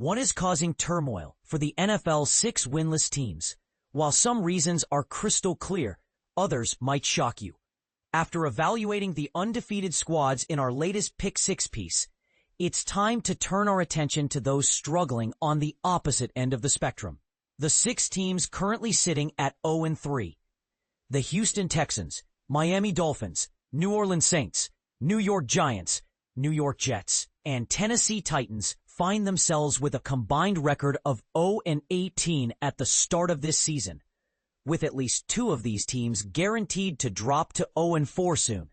One is causing turmoil for the NFL's 6 winless teams. While some reasons are crystal clear, others might shock you. After evaluating the undefeated squads in our latest Pick 6 piece, it's time to turn our attention to those struggling on the opposite end of the spectrum. The 6 teams currently sitting at 0-3. The Houston Texans, Miami Dolphins, New Orleans Saints, New York Giants, New York Jets, and Tennessee Titans find themselves with a combined record of 0-18 at the start of this season, with at least 2 of these teams guaranteed to drop to 0-4 soon.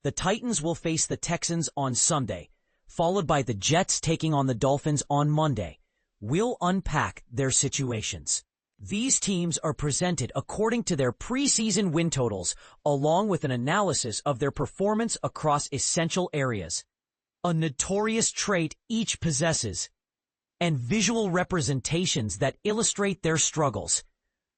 The Titans will face the Texans on Sunday, followed by the Jets taking on the Dolphins on Monday. We'll unpack their situations. These teams are presented according to their preseason win totals, along with an analysis of their performance across essential areas, a notorious trait each possesses, and visual representations that illustrate their struggles.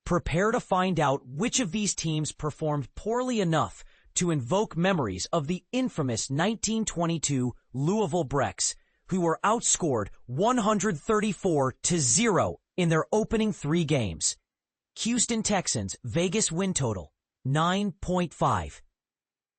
Prepare to find out which of these teams performed poorly enough to invoke memories of the infamous 1922 Louisville Brecks, who were outscored 134-0 in their opening 3 games. Houston Texans Vegas win total 9.5.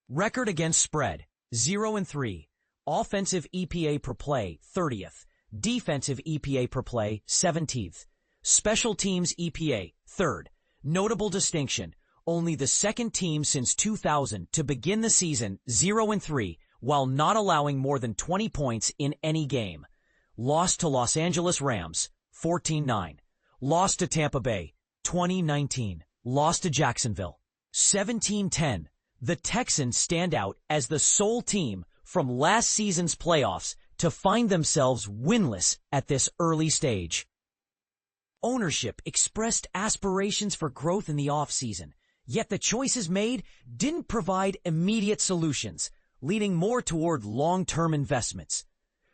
Record against spread 0-3. Offensive EPA per play 30th. Defensive EPA per play 17th. Special teams EPA 3rd. Notable distinction: only the second team since 2000 to begin the season 0-3 while not allowing more than 20 points in any game. Lost to Los Angeles Rams 14-9. Lost to Tampa Bay 2019. Lost to Jacksonville 17-10. The Texans stand out as the sole team from last season's playoffs to find themselves winless at this early stage. Ownership expressed aspirations for growth in the offseason, yet the choices made didn't provide immediate solutions, leaning more toward long-term investments.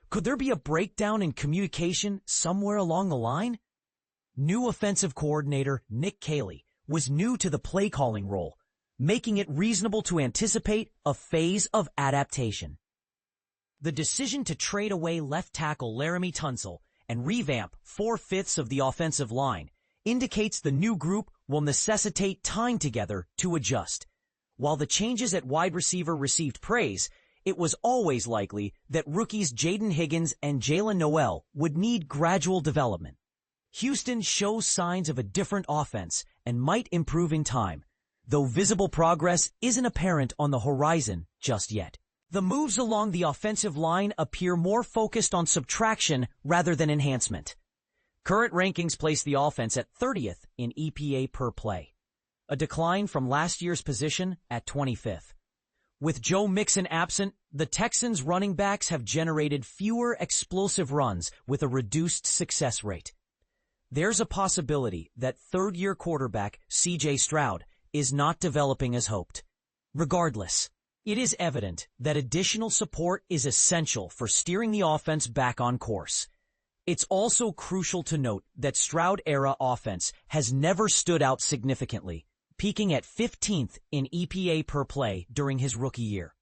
Could there be a breakdown in communication somewhere along the line? New offensive coordinator Nick Caley was new to the play-calling role, making it reasonable to anticipate a phase of adaptation. The decision to trade away left tackle Laramie Tunsil and revamp 4/5 of the offensive line indicates the new group will necessitate time together to adjust. While the changes at wide receiver received praise, it was always likely that rookies Jaden Higgins and Jalen Noel would need gradual development. Houston shows signs of a different offense and might improve in time, though visible progress isn't apparent on the horizon just yet. The moves along the offensive line appear more focused on subtraction rather than enhancement. Current rankings place the offense at 30th in EPA per play, a decline from last year's position at 25th. With Joe Mixon absent, the Texans' running backs have generated fewer explosive runs with a reduced success rate. There's a possibility that third-year quarterback C.J. Stroud is not developing as hoped. Regardless, it is evident that additional support is essential for steering the offense back on course. It's also crucial to note that Stroud-era offense has never stood out significantly, peaking at 15th in EPA per play during his rookie year.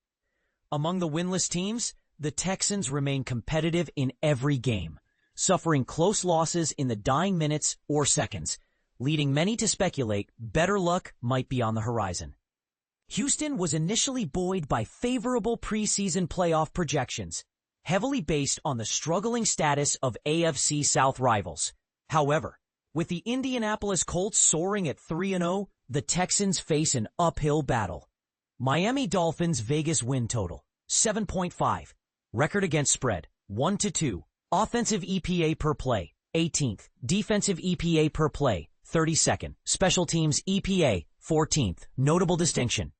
Among the winless teams, the Texans remain competitive in every game, suffering close losses in the dying minutes or seconds, leading many to speculate better luck might be on the horizon. Houston was initially buoyed by favorable preseason playoff projections, heavily based on the struggling status of AFC South rivals. However, with the Indianapolis Colts soaring at 3-0, the Texans face an uphill battle. Miami Dolphins Vegas win total 7.5. Record against spread 1-2. Offensive EPA per play 18th. Defensive EPA per play 32nd. Special teams EPA 14th. Notable distinction: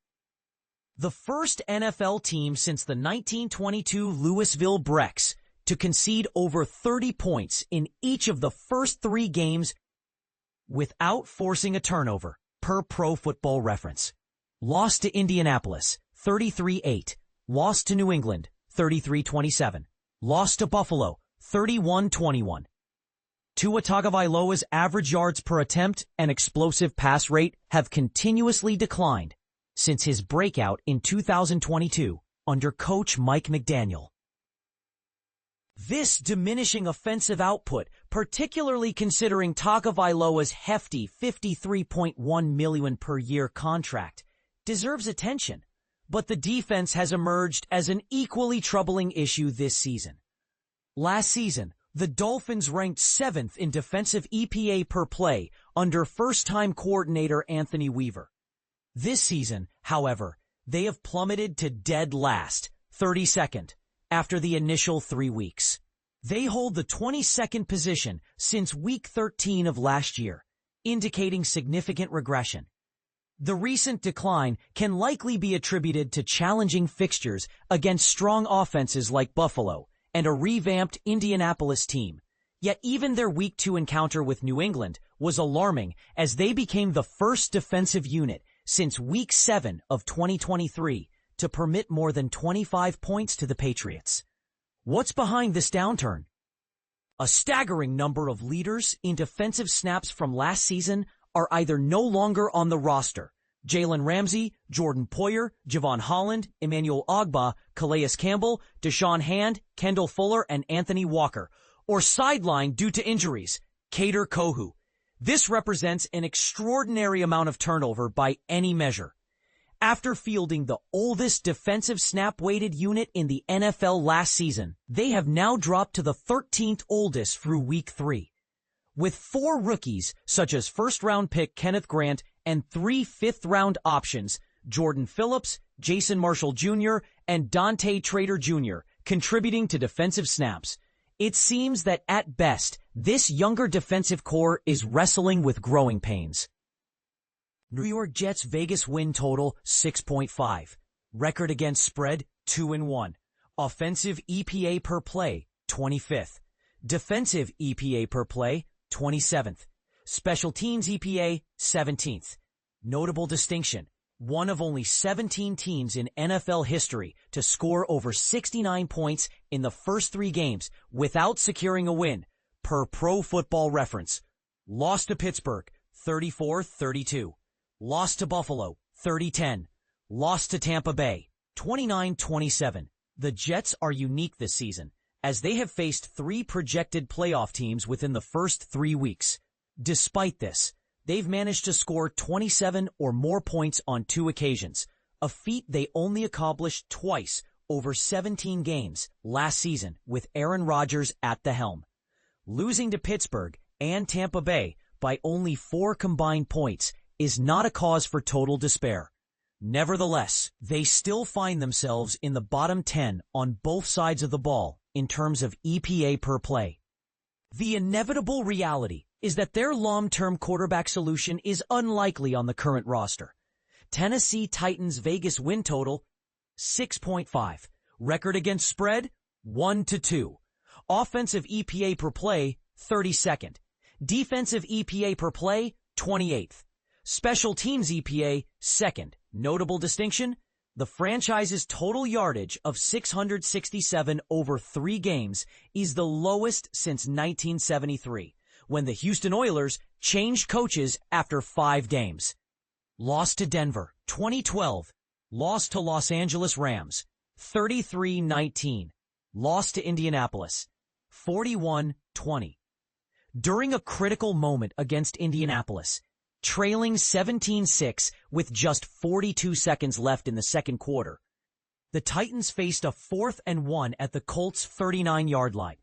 the first NFL team since the 1922 Louisville Brecks to concede over 30 points in each of the first 3 games without forcing a turnover, per Pro Football Reference. Lost to Indianapolis 33-8. Lost to New England 33-27. Lost to Buffalo 31-21. Tua Tagovailoa's average yards per attempt and explosive pass rate have continuously declined since his breakout in 2022 under coach Mike McDaniel. This diminishing offensive output particularly considering Tagovailoa's hefty $53.1 million per year contract, deserves attention. But the defense has emerged as an equally troubling issue this season. Last season, the Dolphins ranked 7th in defensive EPA per play under first-time coordinator Anthony Weaver. This season, however, they have plummeted to dead last, 32nd, after the initial 3 weeks. They hold the 22nd position since Week 13 of last year, indicating significant regression. The recent decline can likely be attributed to challenging fixtures against strong offenses like Buffalo and a revamped Indianapolis team. Yet even their Week 2 encounter with New England was alarming as they became the first defensive unit since Week 7 of 2023 to permit more than 25 points to the Patriots. What's behind this downturn? A staggering number of leaders in defensive snaps from last season are either no longer on the roster. Jalen Ramsey, Jordan Poyer, Javon Holland, Emmanuel Ogbah, Calais Campbell, Deshaun Hand, Kendall Fuller, and Anthony Walker, or sidelined due to injuries, Kader Kohou. This represents an extraordinary amount of turnover by any measure. After fielding the oldest defensive snap-weighted unit in the NFL last season, they have now dropped to the 13th oldest through Week 3. With 4 rookies, such as first-round pick Kenneth Grant and 3 fifth-round options, Jordan Phillips, Jason Marshall Jr., and Dante Trader Jr., contributing to defensive snaps, it seems that at best, this younger defensive core is wrestling with growing pains. New York Jets Vegas win total 6.5. Record against spread 2-1. Offensive EPA per play 25th. Defensive EPA per play 27th. Special teams EPA 17th. Notable distinction: one of only 17 teams in NFL history to score over 69 points in the first 3 games without securing a win, per Pro Football Reference. Lost to Pittsburgh 34-32. Lost to Buffalo, 30-10. Lost to Tampa Bay, 29-27. The Jets are unique this season, as they have faced 3 projected playoff teams within the first 3 weeks. Despite this, they've managed to score 27 or more points on 2 occasions, a feat they only accomplished twice over 17 games last season with Aaron Rodgers at the helm. Losing to Pittsburgh and Tampa Bay by only 4 combined points is not a cause for total despair. Nevertheless, they still find themselves in the bottom 10 on both sides of the ball in terms of EPA per play. The inevitable reality is that their long-term quarterback solution is unlikely on the current roster. Tennessee Titans Vegas win total 6.5. Record against spread 1-2. Offensive EPA per play 32nd. Defensive EPA per play 28th. Special teams EPA, 2nd. Notable distinction: the franchise's total yardage of 667 over 3 games is the lowest since 1973, when the Houston Oilers changed coaches after 5 games. Lost to Denver, 2012. Lost to Los Angeles Rams, 33-19. Lost to Indianapolis, 41-20. During a critical moment against Indianapolis, trailing 17-6 with just 42 seconds left in the second quarter, the Titans faced a 4th and 1 at the Colts' 39-yard line.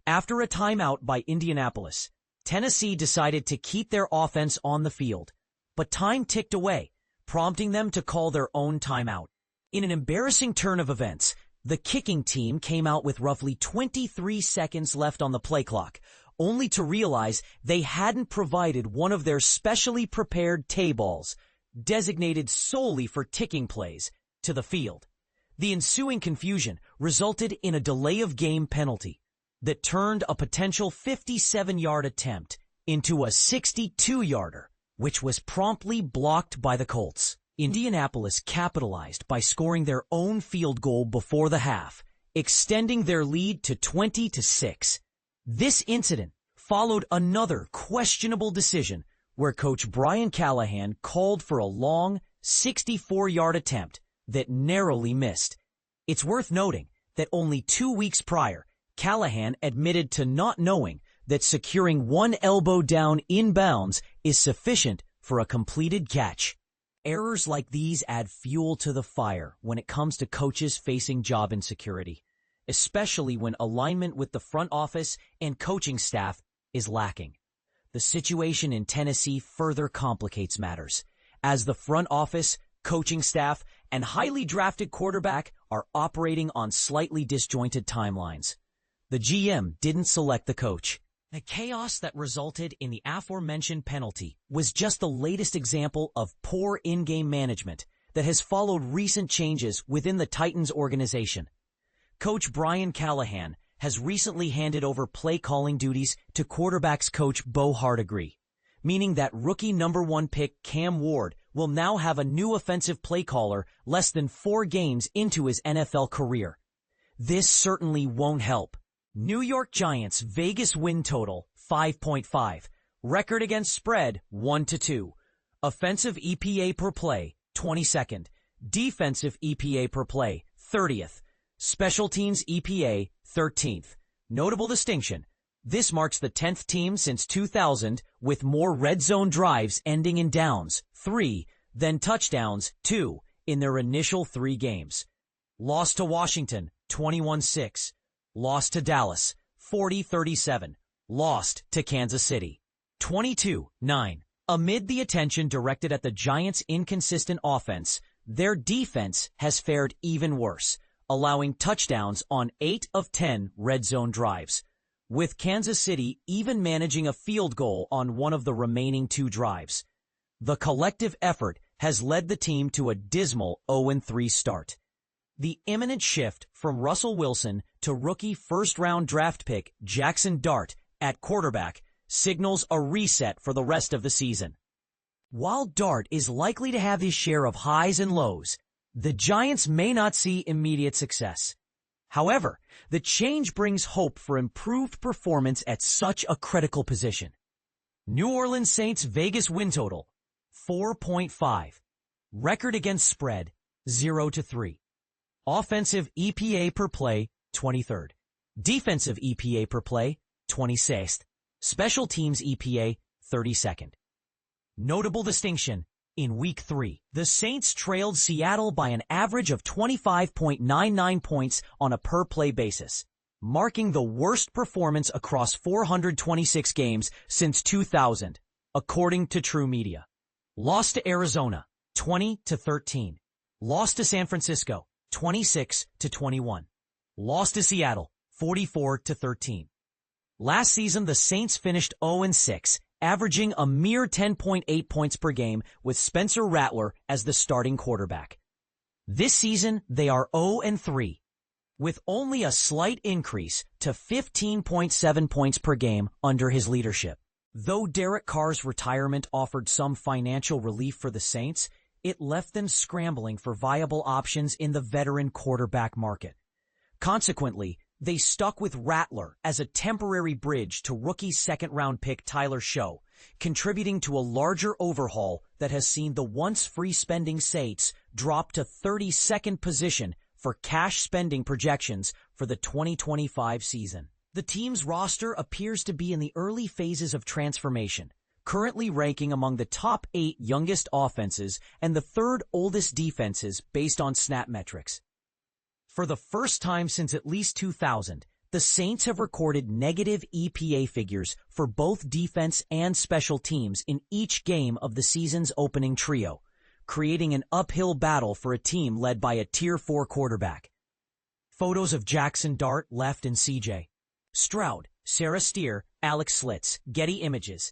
After a timeout by Indianapolis, Tennessee decided to keep their offense on the field, but time ticked away, prompting them to call their own timeout. In an embarrassing turn of events, the kicking team came out with roughly 23 seconds left on the play clock, only to realize they hadn't provided one of their specially prepared T-balls, designated solely for ticking plays, to the field. The ensuing confusion resulted in a delay of game penalty that turned a potential 57-yard attempt into a 62-yarder, which was promptly blocked by the Colts. Indianapolis capitalized by scoring their own field goal before the half, extending their lead to 20-6. This incident followed another questionable decision where Coach Brian Callahan called for a long 64-yard attempt that narrowly missed. It's worth noting that only 2 weeks prior, Callahan admitted to not knowing that securing one elbow down inbounds is sufficient for a completed catch. Errors like these add fuel to the fire when it comes to coaches facing job insecurity, especially when alignment with the front office and coaching staff is lacking. The situation in Tennessee further complicates matters, as the front office, coaching staff, and highly drafted quarterback are operating on slightly disjointed timelines. The GM didn't select the coach. The chaos that resulted in the aforementioned penalty was just the latest example of poor in-game management that has followed recent changes within the Titans organization. Coach Brian Callahan has recently handed over play-calling duties to quarterbacks coach Bo Hardegree, meaning that rookie #1 pick Cam Ward will now have a new offensive play caller less than 4 games into his NFL career. This certainly won't help. New York Giants Vegas win total 5.5. Record against spread 1-2. Offensive EPA per play 22nd. Defensive EPA per play 30th. Special teams EPA 13th. Notable distinction: this marks the 10th team since 2000 with more red zone drives ending in downs 3 than touchdowns 2 in their initial 3 games. Lost to Washington 21-6. Lost to Dallas, 40-37. Lost to Kansas City, 22-9. Amid the attention directed at the Giants' inconsistent offense, their defense has fared even worse, allowing touchdowns on 8 of 10 red zone drives, with Kansas City even managing a field goal on one of the remaining 2 drives. The collective effort has led the team to a dismal 0-3 start. The imminent shift from Russell Wilson to rookie first-round draft pick Jackson Dart at quarterback signals a reset for the rest of the season. While Dart is likely to have his share of highs and lows, the Giants may not see immediate success. However, the change brings hope for improved performance at such a critical position. New Orleans Saints Vegas win total 4.5. Record against spread 0-3. Offensive EPA per play, 23rd. Defensive EPA per play, 26th. Special teams EPA, 32nd. Notable distinction: in Week 3, the Saints trailed Seattle by an average of 25.99 points on a per-play basis, marking the worst performance across 426 games since 2000, according to True Media. Lost to Arizona, 20-13. Lost to San Francisco, 26-21. Lost to Seattle, 44-13. Last season, the Saints finished 0-6, averaging a mere 10.8 points per game with Spencer Rattler as the starting quarterback. This season, they are 0-3, with only a slight increase to 15.7 points per game under his leadership. Though Derek Carr's retirement offered some financial relief for the Saints, it left them scrambling for viable options in the veteran quarterback market. Consequently, they stuck with Rattler as a temporary bridge to rookie second-round pick Tyler Show, contributing to a larger overhaul that has seen the once free-spending Saints drop to 32nd position for cash spending projections for the 2025 season. The team's roster appears to be in the early phases of transformation, currently ranking among the top 8 youngest offenses and the 3rd oldest defenses based on snap metrics. For the first time since at least 2000, the Saints have recorded negative EPA figures for both defense and special teams in each game of the season's opening trio, creating an uphill battle for a team led by a Tier 4 quarterback. Photos of Jackson Dart, left, and C.J. Stroud, Sarah Steer, Alex Slitz, Getty Images.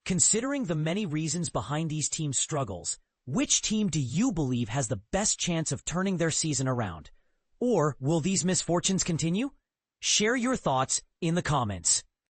Considering the many reasons behind these teams' struggles, which team do you believe has the best chance of turning their season around? Or will these misfortunes continue? Share your thoughts in the comments.